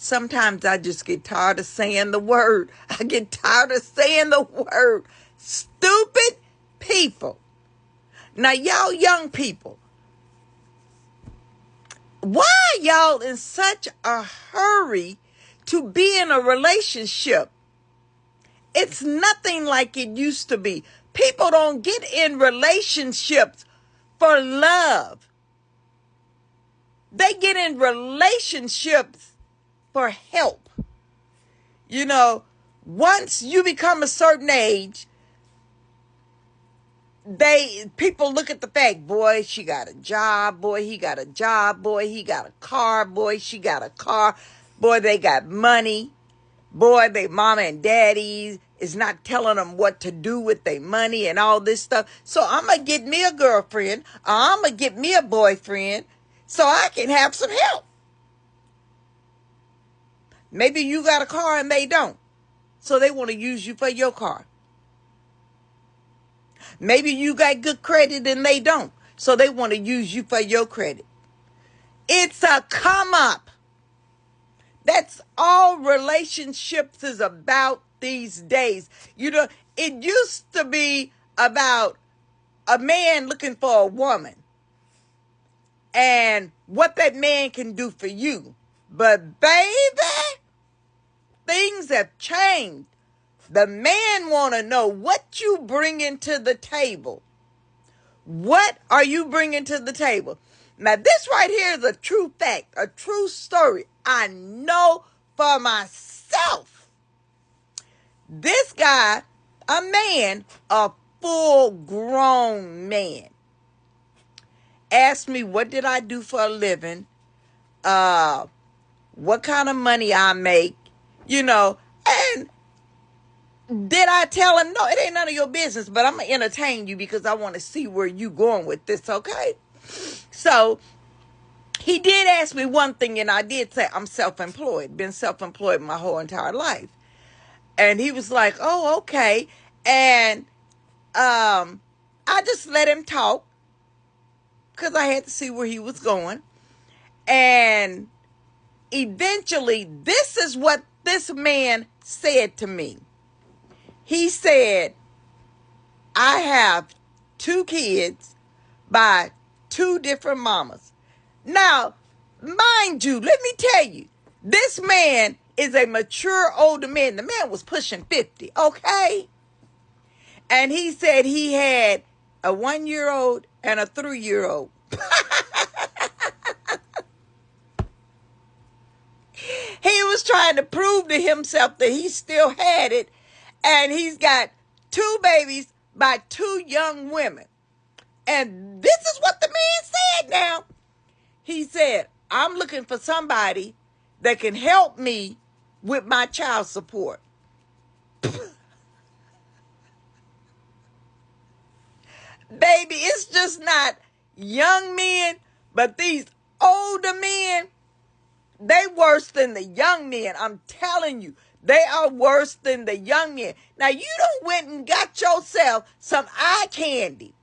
sometimes I just get tired of saying the word. I get tired of saying the word. Stupid people. Now, y'all young people, why are y'all in such a hurry to be in a relationship? It's nothing like it used to be. People don't get in relationships for love. They get in relationships for help. You know, once you become a certain age, people look at the fact, boy, she got a job, boy, he got a job, boy, he got a car, boy, she got a car, boy, they got money, boy, they mama and daddy is not telling them what to do with their money and all this stuff. So I'm going to get me a girlfriend, or I'm going to get me a boyfriend so I can have some help. Maybe you got a car and they don't, so they want to use you for your car. Maybe you got good credit and they don't, so they want to use you for your credit. It's a come up. That's all relationships is about these days. You know, it used to be about a man looking for a woman and what that man can do for you. But baby, things have changed. The man want to know what you bringing to the table. What are you bringing to the table? Now, this right here is a true fact, a true story. I know for myself. This guy, a man, a full-grown man, asked me, what did I do for a living? What kind of money I make? You know, and did I tell him, no, it ain't none of your business, but I'm going to entertain you because I want to see where you going with this, okay? So he did ask me one thing, and I did say I'm self-employed, been self-employed my whole entire life. And he was like, oh, okay. And I just let him talk because I had to see where he was going. And eventually, this is what this man said to me. He said, I have 2 kids by 2 different mamas. Now, mind you, let me tell you, this man is a mature older man. The man was pushing 50, okay? And he said he had a 1-year-old and a 3-year-old. He was trying to prove to himself that he still had it. And he's got 2 babies by 2 young women. And this is what the man said now. He said, I'm looking for somebody that can help me with my child support. Baby, it's just not young men, but these older men, they worse than the young men. I'm telling you. They are worse than the young men. Now, you done went and got yourself some eye candy.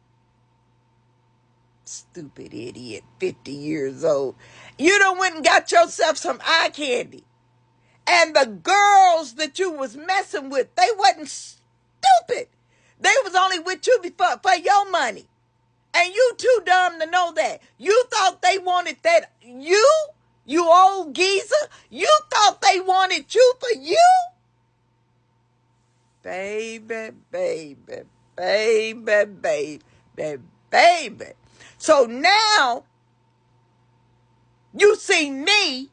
Stupid idiot, 50 years old. You done went and got yourself some eye candy. And the girls that you was messing with, they wasn't stupid. They was only with you for your money. And you too dumb to know that. You thought they wanted that. You old geezer, you thought they wanted you for you? Baby, baby, baby, baby, baby. So now, you see me,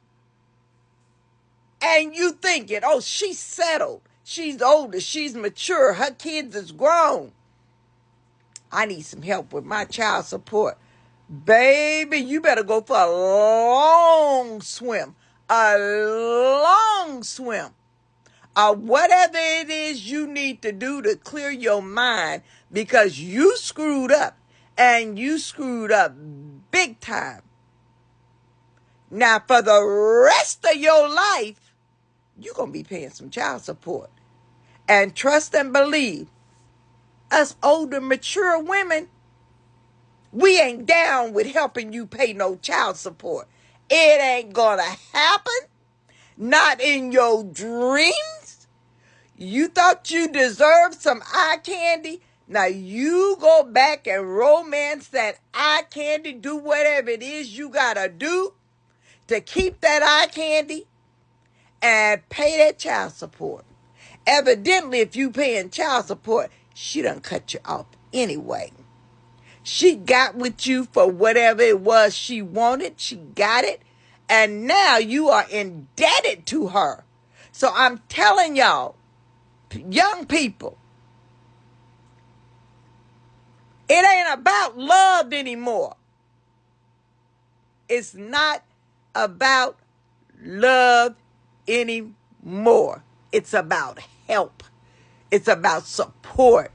and you thinking, oh, she's settled. She's older. She's mature. Her kids is grown. I need some help with my child support. Baby, you better go for a long swim. A long swim. Whatever it is you need to do to clear your mind because you screwed up. And you screwed up big time. Now, for the rest of your life, you're going to be paying some child support. And trust and believe, us older, mature women, we ain't down with helping you pay no child support. It ain't gonna happen. Not in your dreams. You thought you deserved some eye candy? Now you go back and romance that eye candy. Do whatever it is you gotta do to keep that eye candy and pay that child support. Evidently, if you paying child support, she done cut you off anyway. She got with you for whatever it was she wanted. She got it. And now you are indebted to her. So I'm telling y'all, young people, it ain't about love anymore. It's not about love anymore. It's about help. It's about support.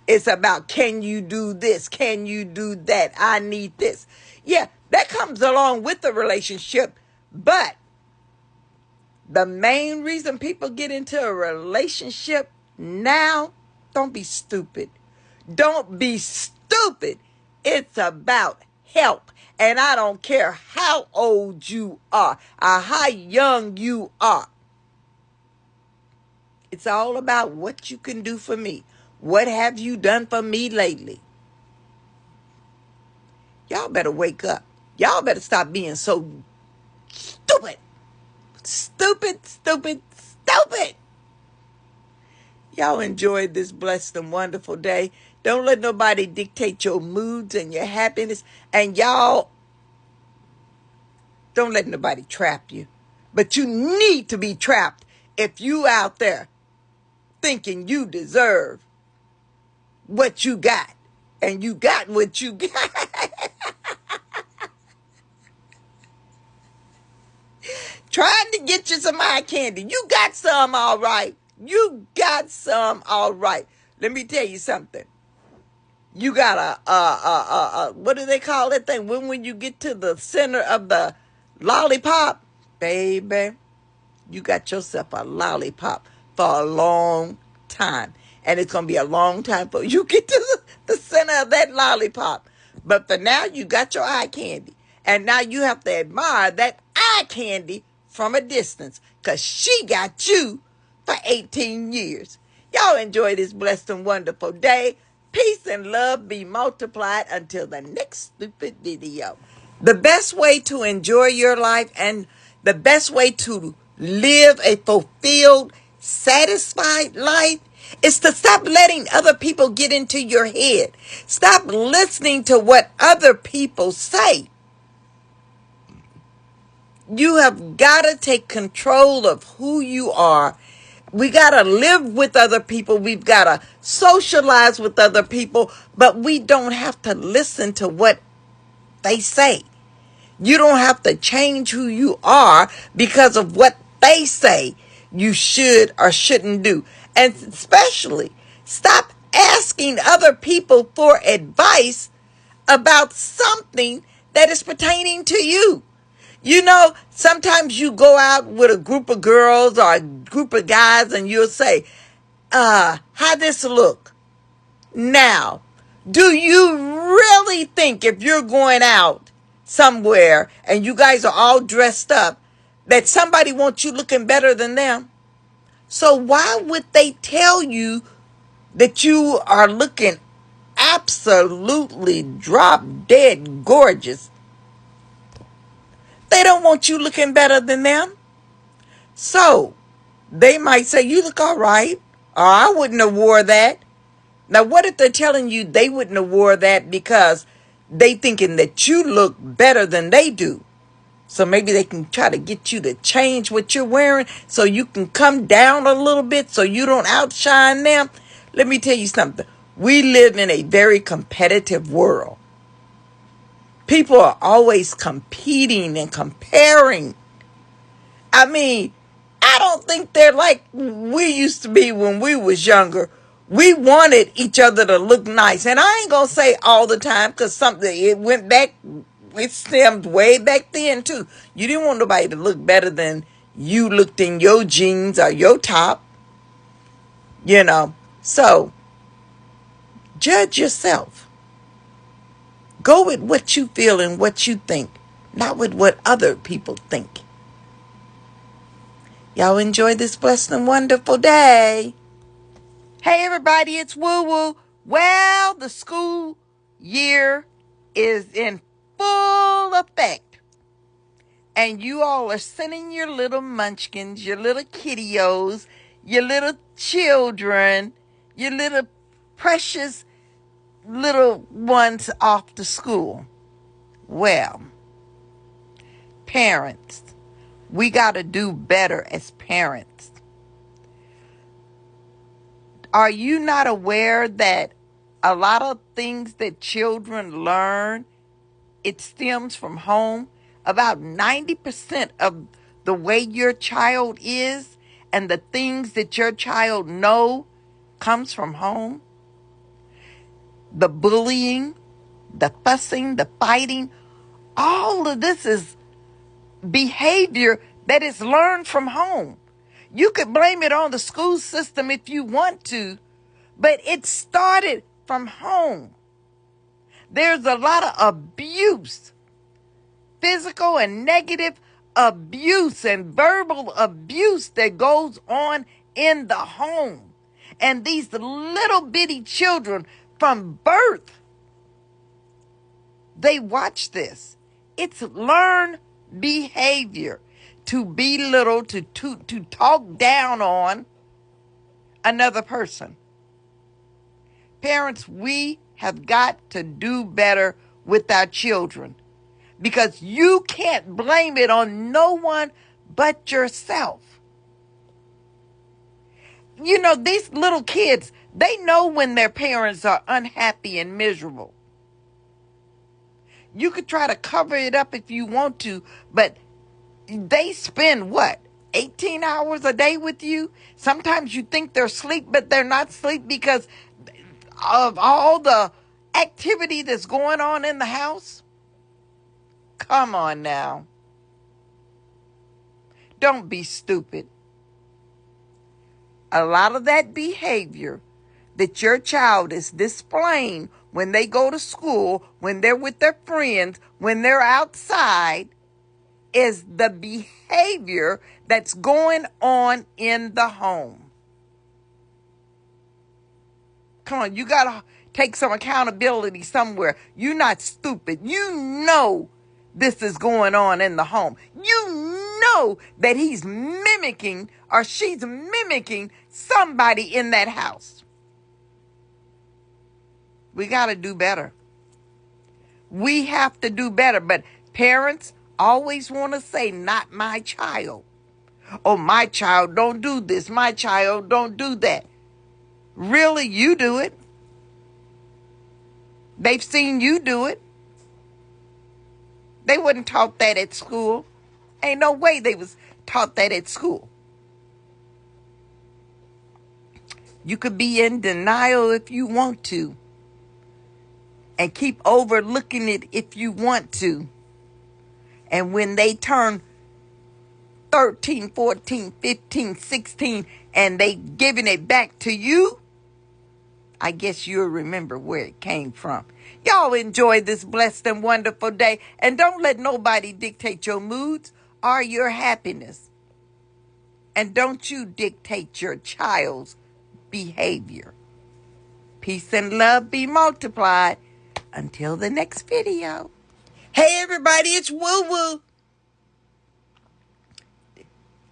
It's about, can you do this? Can you do that? I need this. Yeah, that comes along with the relationship. But the main reason people get into a relationship now, don't be stupid. Don't be stupid. It's about help. And I don't care how old you are or how young you are. It's all about what you can do for me. What have you done for me lately? Y'all better wake up. Y'all better stop being so stupid. Stupid, stupid, stupid. Y'all enjoyed this blessed and wonderful day. Don't let nobody dictate your moods and your happiness. And y'all, don't let nobody trap you. But you need to be trapped if you out there thinking you deserve what you got. And you got what you got. Trying to get you some eye candy. You got some all right. You got some all right. Let me tell you something. You got what do they call that thing? When you get to the center of the lollipop, baby, you got yourself a lollipop for a long time. And it's going to be a long time before you get to the center of that lollipop. But for now, you got your eye candy. And now you have to admire that eye candy from a distance, because she got you for 18 years. Y'all enjoy this blessed and wonderful day. Peace and love be multiplied until the next stupid video. The best way to enjoy your life and the best way to live a fulfilled, satisfied life is to stop letting other people get into your head. Stop listening to what other people say. You have got to take control of who you are. We got to live with other people. We've got to socialize with other people, but we don't have to listen to what they say. You don't have to change who you are because of what they say you should or shouldn't do. And especially, stop asking other people for advice about something that is pertaining to you. You know, sometimes you go out with a group of girls or a group of guys and you'll say, how this look? Now, do you really think if you're going out somewhere and you guys are all dressed up that somebody wants you looking better than them? So why would they tell you that you are looking absolutely drop dead gorgeous? They don't want you looking better than them. So they might say, you look all right, or I wouldn't have wore that. Now, what if they're telling you they wouldn't have wore that because they thinking that you look better than they do? So maybe they can try to get you to change what you're wearing so you can come down a little bit so you don't outshine them. Let me tell you something. We live in a very competitive world. People are always competing and comparing. I mean, I don't think they're like we used to be when we was younger. We wanted each other to look nice. And I ain't going to say all the time because it went back, it stemmed way back then too. You didn't want nobody to look better than you looked in your jeans or your top. You know, so judge yourself. Go with what you feel and what you think, not with what other people think. Y'all enjoy this blessed and wonderful day. Hey everybody, it's Woo Woo. Well, the school year is in full effect. And you all are sending your little munchkins, your little kiddios, your little children, your little precious little ones off to school. Well, parents, we got to do better as parents. Are you not aware that a lot of things that children learn, it stems from home? About 90% of the way your child is and the things that your child know comes from home. The bullying, the fussing, the fighting, all of this is behavior that is learned from home. You could blame it on the school system if you want to, but it started from home. There's a lot of abuse, physical and negative abuse and verbal abuse that goes on in the home. And these little bitty children from birth, they watch this. It's learned behavior to belittle, to talk down on another person. Parents, we have got to do better with our children because you can't blame it on no one but yourself. You know, these little kids, they know when their parents are unhappy and miserable. You could try to cover it up if you want to, but they spend what? 18 hours a day with you? Sometimes you think they're asleep, but they're not asleep because of all the activity that's going on in the house. Come on now. Don't be stupid. A lot of that behavior that your child is displaying when they go to school, when they're with their friends, when they're outside, is the behavior that's going on in the home. Come on, you got to take some accountability somewhere. You're not stupid. You know this is going on in the home. You know that he's mimicking or she's mimicking somebody in that house. We got to do better. We have to do better. But parents always want to say, not my child. Oh, my child don't do this. My child don't do that. Really, you do it. They've seen you do it. They wasn't taught that at school. Ain't no way they was taught that at school. You could be in denial if you want to. And keep overlooking it if you want to. And when they turn 13, 14, 15, 16, and they giving it back to you, I guess you'll remember where it came from. Y'all enjoy this blessed and wonderful day. And don't let nobody dictate your moods or your happiness. And don't you dictate your child's behavior. Peace and love be multiplied. Until the next video. Hey everybody, it's Woo Woo.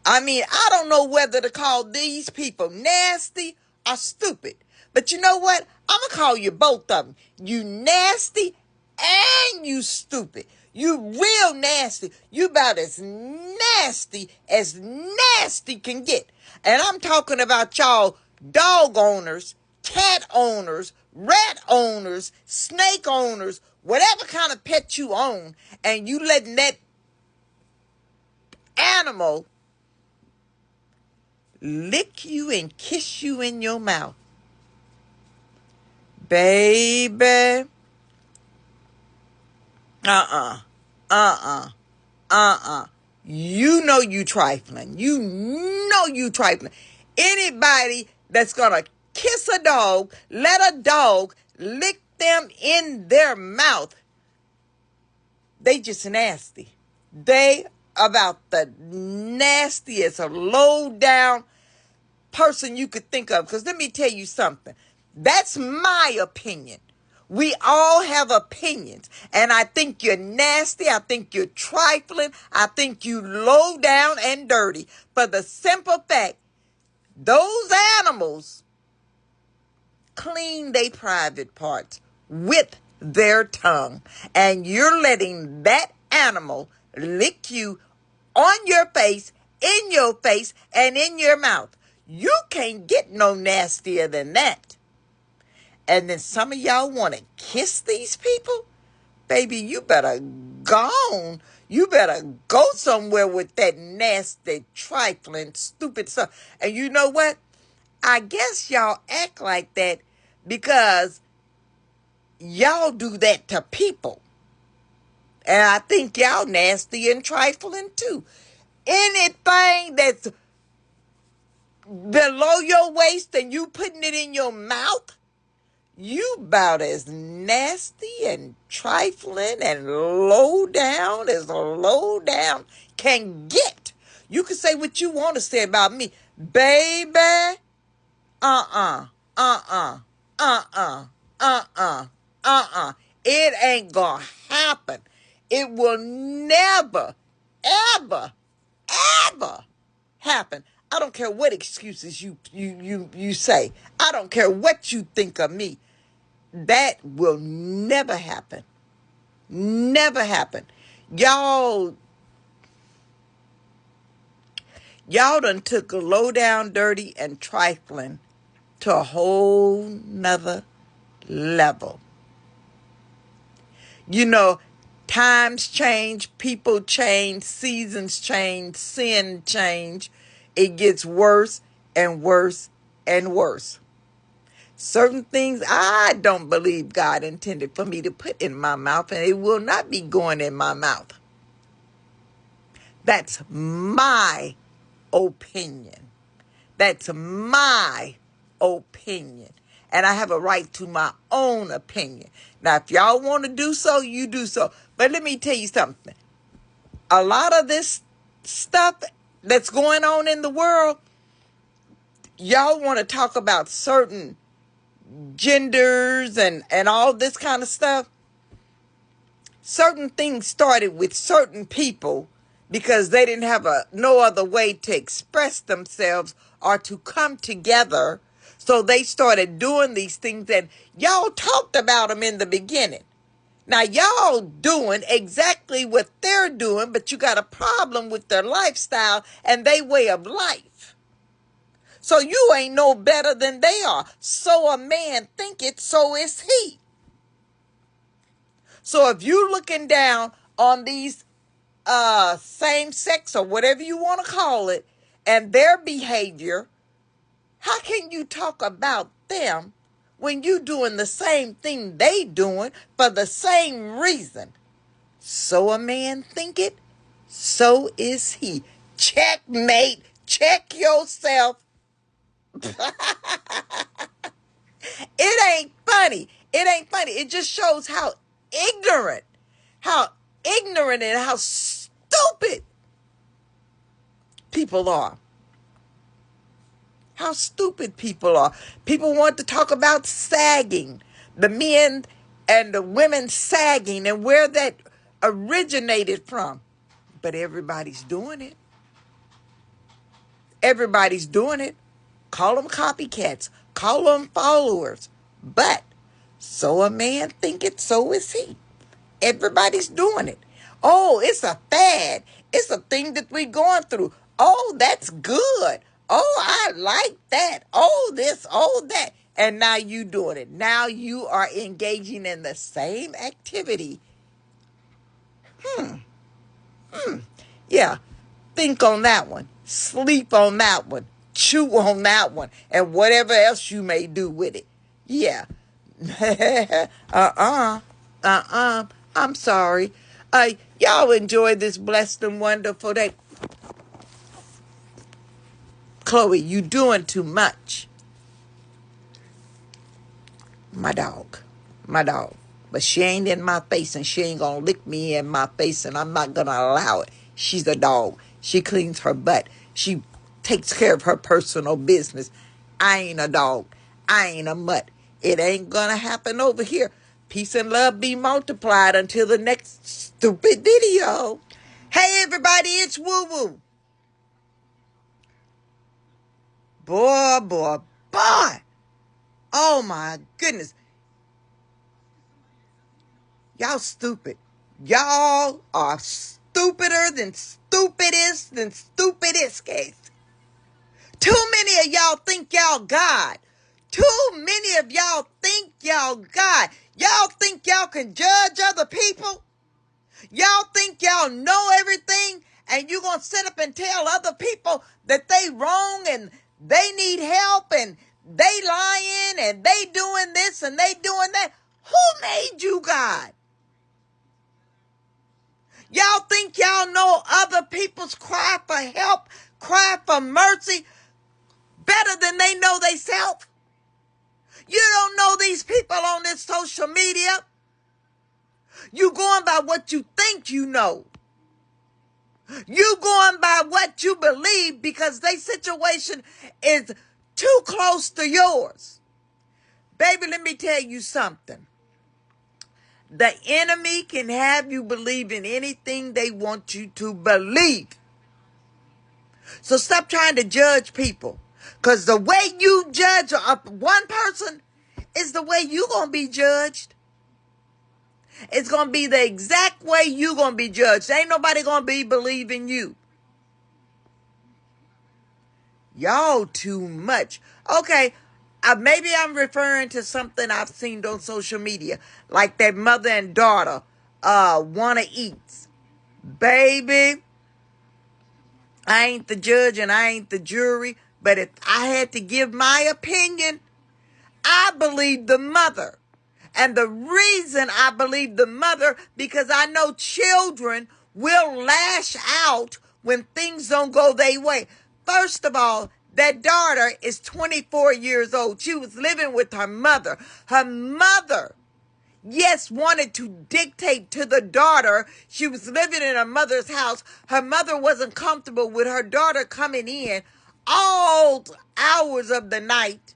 I don't know whether to call these people nasty or stupid. But you know what? I'm going to call you both of them. You nasty and you stupid. You real nasty. You about as nasty can get. And I'm talking about y'all dog owners, cat owners, rat owners, snake owners, whatever kind of pet you own, and you letting that animal lick you and kiss you in your mouth. Baby. You know you trifling. You know you trifling. Anybody that's going to kiss a dog, let a dog lick them in their mouth, they just nasty. They about the nastiest, low down person you could think of. Because let me tell you something. That's my opinion. We all have opinions. And I think you're nasty. I think you're trifling. I think you low down and dirty. For the simple fact, those animals clean their private parts with their tongue. And you're letting that animal lick you on your face, in your face, and in your mouth. You can't get no nastier than that. And then some of y'all want to kiss these people? Baby, you better go on. You better go somewhere with that nasty, trifling, stupid stuff. And you know what? I guess y'all act like that because y'all do that to people. And I think y'all nasty and trifling too. Anything that's below your waist and you putting it in your mouth, you about as nasty and trifling and low down as low down can get. You can say what you want to say about me. Baby, uh-uh, uh-uh, uh-uh, uh-uh, uh-uh. It ain't gonna happen. It will never, ever, ever happen. I don't care what excuses you say. I don't care what you think of me. That will never happen. Never happen. Y'all done took a low down, dirty, and trifling to a whole nother level. You know, times change, people change, seasons change, sin change. It gets worse and worse and worse. Certain things I don't believe God intended for me to put in my mouth, and it will not be going in my mouth. That's my opinion. That's my opinion. And I have a right to my own opinion. Now, if y'all want to do so, you do so. But let me tell you something. A lot of this stuff that's going on in the world, y'all want to talk about certain genders and all this kind of stuff. Certain things started with certain people because they didn't have no other way to express themselves or to come together. So they started doing these things, and y'all talked about them in the beginning. Now y'all doing exactly what they're doing, but you got a problem with their lifestyle and their way of life. So you ain't no better than they are. So a man thinketh, so is he. So if you looking down on these same sex or whatever you want to call it and their behavior, how can you talk about them when you doing the same thing they doing for the same reason? So a man thinketh, so is he. Checkmate. Check yourself. It ain't funny. It ain't funny. It just shows how ignorant and how stupid people are. How stupid people are. People want to talk about sagging. The men and the women sagging and where that originated from. But everybody's doing it. Everybody's doing it. Call them copycats. Call them followers. But so a man thinketh, so is he. Everybody's doing it. Oh, it's a fad. It's a thing that we're going through. Oh, that's good. Oh, I like that. Oh, this, oh, that. And now you doing it. Now you are engaging in the same activity. Yeah. Think on that one. Sleep on that one. Chew on that one. And whatever else you may do with it. Yeah. I'm sorry. Y'all enjoy this blessed and wonderful day. Chloe, you doing too much. My dog. But she ain't in my face and she ain't gonna lick me in my face and I'm not gonna allow it. She's a dog. She cleans her butt. She takes care of her personal business. I ain't a dog. I ain't a mutt. It ain't gonna happen over here. Peace and love be multiplied until the next stupid video. Hey everybody, it's Woo Woo. Boy. Oh my goodness. Y'all stupid. Y'all are stupider than stupidest case. Too many of y'all think y'all God. Too many of y'all think y'all God. Y'all think y'all can judge other people. Y'all think y'all know everything, and you gonna sit up and tell other people that they wrong and they need help and they lying and they doing this and they doing that. Who made you God? Y'all think y'all know other people's cry for help, cry for mercy better than they know themselves? You don't know these people on this social media. You going by what you think you know. You going by what you believe because their situation is too close to yours. Baby, let me tell you something. The enemy can have you believe in anything they want you to believe. So stop trying to judge people. Because the way you judge one person is the way you're going to be judged. It's going to be the exact way you're going to be judged. Ain't nobody going to be believing you. Y'all too much. Okay, maybe I'm referring to something I've seen on social media. Like that mother and daughter wanna eats. Baby, I ain't the judge and I ain't the jury. But if I had to give my opinion, I believe the mother. And the reason I believe the mother, because I know children will lash out when things don't go their way. First of all, that daughter is 24 years old. She was living with her mother. Her mother, yes, wanted to dictate to the daughter. She was living in her mother's house. Her mother wasn't comfortable with her daughter coming in all hours of the night.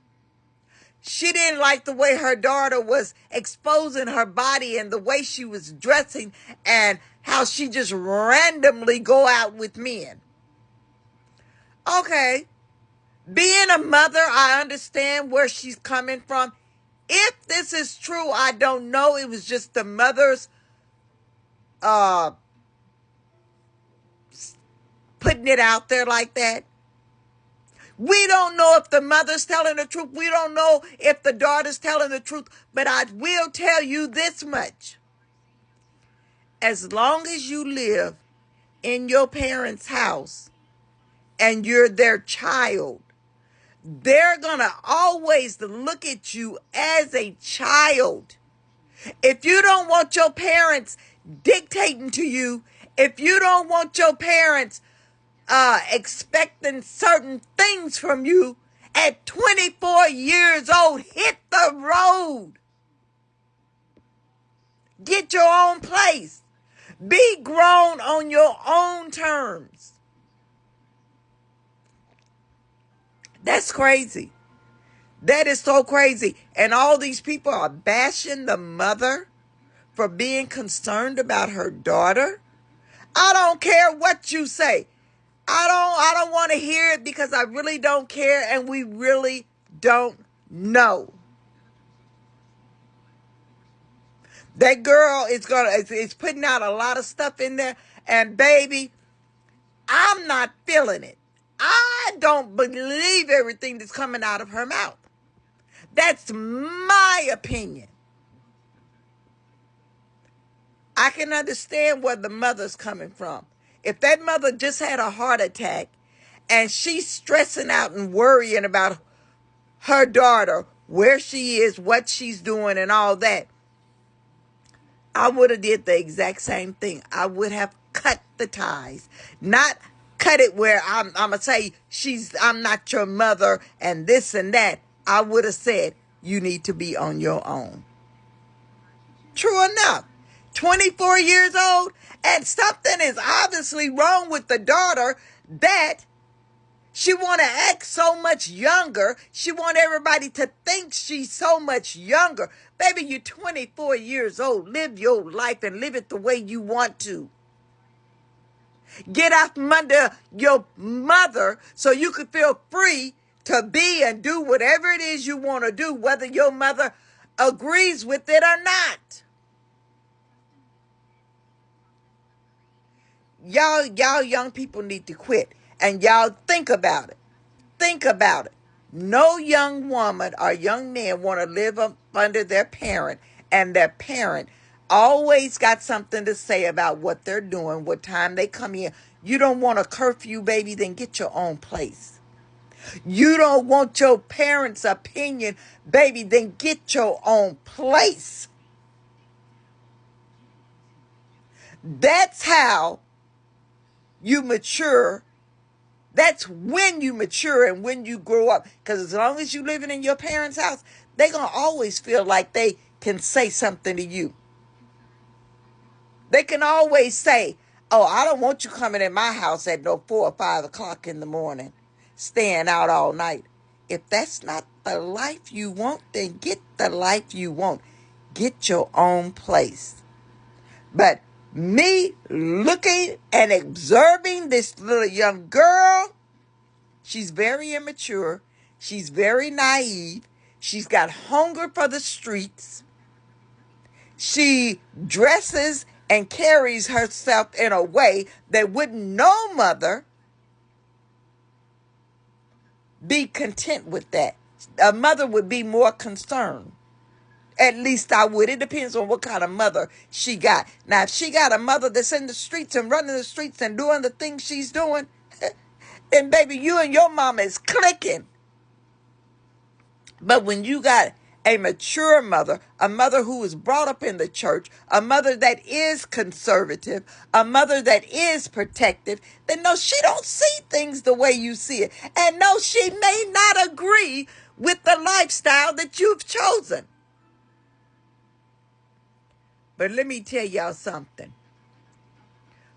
She didn't like the way her daughter was exposing her body and the way she was dressing and how she just randomly go out with men. Okay, being a mother, I understand where she's coming from. If this is true, I don't know. It was just the mother's putting it out there like that. We don't know if the mother's telling the truth. We don't know if the daughter's telling the truth. But I will tell you this much. As long as you live in your parents' house and you're their child, they're going to always look at you as a child. If you don't want your parents dictating to you, if you don't want your parents expecting certain things from you, at 24 years old, hit the road. Get your own place. Be grown on your own terms. That's crazy. That is so crazy. And all these people are bashing the mother for being concerned about her daughter. I don't care what you say. I don't want to hear it because I really don't care and we really don't know. That girl is putting out a lot of stuff in there, and baby, I'm not feeling it. I don't believe everything that's coming out of her mouth. That's my opinion. I can understand where the mother's coming from. If that mother just had a heart attack and she's stressing out and worrying about her daughter, where she is, what she's doing and all that, I would have did the exact same thing. I would have cut the ties. Not cut it where I'm going to say I'm not your mother and this and that. I would have said, you need to be on your own. True enough. 24 years old, and something is obviously wrong with the daughter that she want to act so much younger. She want everybody to think she's so much younger. Baby, you're 24 years old. Live your life and live it the way you want to. Get out from under your mother so you can feel free to be and do whatever it is you want to do, whether your mother agrees with it or not. Y'all young people need to quit. And y'all think about it. Think about it. No young woman or young man want to live up under their parent, and their parent always got something to say about what they're doing, what time they come in. You don't want a curfew, baby, then get your own place. You don't want your parents' opinion, baby, then get your own place. That's how you mature. That's when you mature and when you grow up. Because as long as you're living in your parents' house, they're going to always feel like they can say something to you. They can always say, oh, I don't want you coming in my house at no 4 or 5 o'clock in the morning, staying out all night. If that's not the life you want, then get the life you want. Get your own place. But me looking and observing this little young girl, she's very immature. She's very naive. She's got hunger for the streets. She dresses and carries herself in a way that wouldn't no mother be content with that. A mother would be more concerned. At least I would. It depends on what kind of mother she got. Now, if she got a mother that's in the streets and running the streets and doing the things she's doing, then baby, you and your mama is clicking. But when you got a mature mother, a mother who was brought up in the church, a mother that is conservative, a mother that is protective, then no, she don't see things the way you see it. And no, she may not agree with the lifestyle that you've chosen. But let me tell y'all something.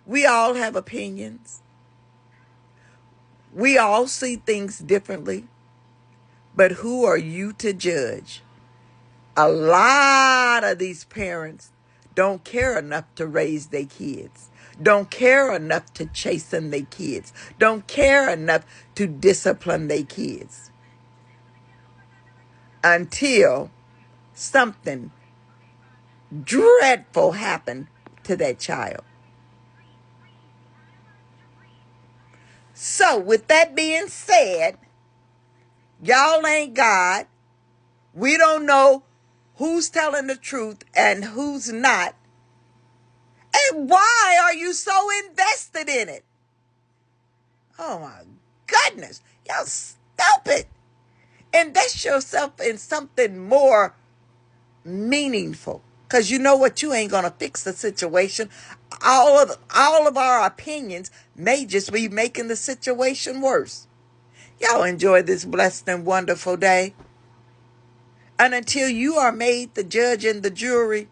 We all have opinions. We all see things differently. But who are you to judge? A lot of these parents don't care enough to raise their kids. Don't care enough to chasten their kids. Don't care enough to discipline their kids. Until something dreadful happened to that child. So with that being said, y'all ain't God. We don't know who's telling the truth and who's not. And why are you so invested in it? Oh my goodness. Y'all stupid. Invest yourself in something more meaningful. Because you know what? You ain't going to fix the situation. All of our opinions may just be making the situation worse. Y'all enjoy this blessed and wonderful day. And until you are made the judge and the jury,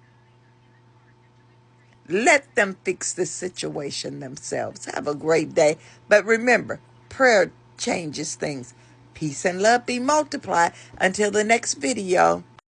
let them fix the situation themselves. Have a great day. But remember, prayer changes things. Peace and love be multiplied. Until the next video.